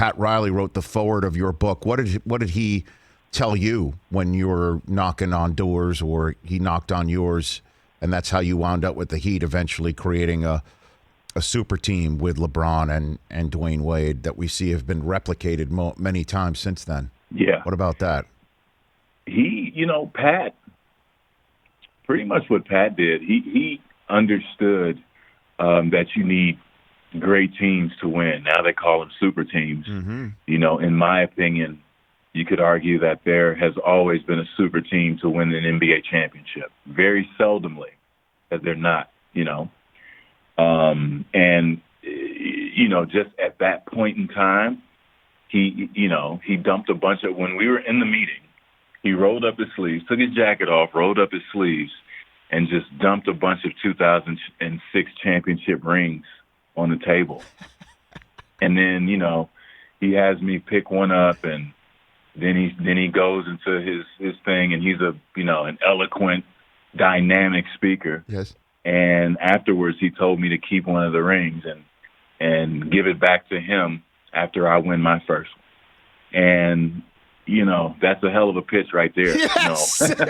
Pat Riley wrote the foreword of your book. What did he tell you when you were knocking on doors, or he knocked on yours, and that's how you wound up with the Heat, eventually creating a super team with LeBron and Dwayne Wade that we see have been replicated many times since then? Yeah. What about that? Pat, pretty much what Pat did, he understood that you need great teams to win. Now they call them super teams. Mm-hmm. In my opinion, you could argue that there has always been a super team to win an NBA championship. Very seldomly that they're not, just at that point in time, he dumped a bunch of, when we were in the meeting, he rolled up his sleeves, took his jacket off, rolled up his sleeves, and just dumped a bunch of 2006 championship rings on the table. And then, he has me pick one up, and then he goes into his thing, and he's an eloquent, dynamic speaker. Yes. And afterwards, he told me to keep one of the rings and give it back to him after I win my first one. And that's a hell of a pitch right there. Yes, it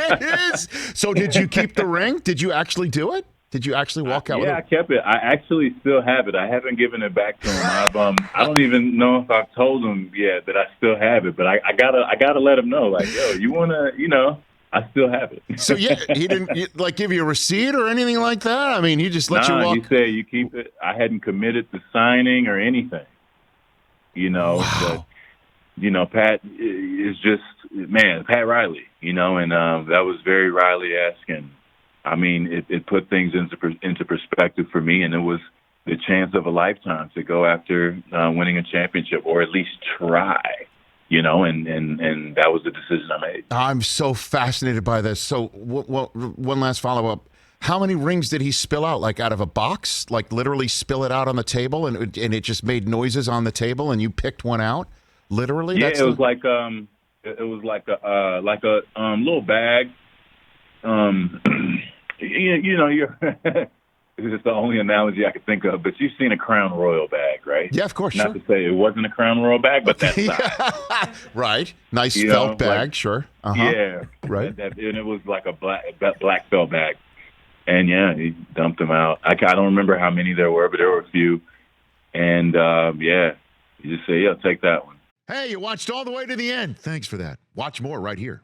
is. So did you keep the ring? Did you actually do it? Did you actually walk out with it? Yeah, I kept it. I actually still have it. I haven't given it back to him. I don't even know if I've told him yet that I still have it, but I gotta let him know, like, yo, you wanna, I still have it. So yeah, he didn't give you a receipt or anything like that? I mean, he just let you walk. He said you keep it. I hadn't committed to signing or anything. Wow. But Pat is just, man, Pat Riley, and that was very Riley-esque, and I mean, it put things into perspective for me, and it was the chance of a lifetime to go after winning a championship, or at least try, and that was the decision I made. I'm so fascinated by this. So one last follow-up. How many rings did he spill out, like out of a box, like literally spill it out on the table, and it just made noises on the table, and you picked one out? Literally? Yeah, it was like a little bag. You're this is the only analogy I could think of, but you've seen a Crown Royal bag, right? Yeah, of course. Not to say it wasn't a Crown Royal bag, but that size. Right. Nice felt bag, sure. Uh-huh. Yeah. Right. And it was like a black felt bag. And yeah, he dumped them out. I don't remember how many there were, but there were a few. And you just say, yeah, take that one. Hey, you watched all the way to the end. Thanks for that. Watch more right here.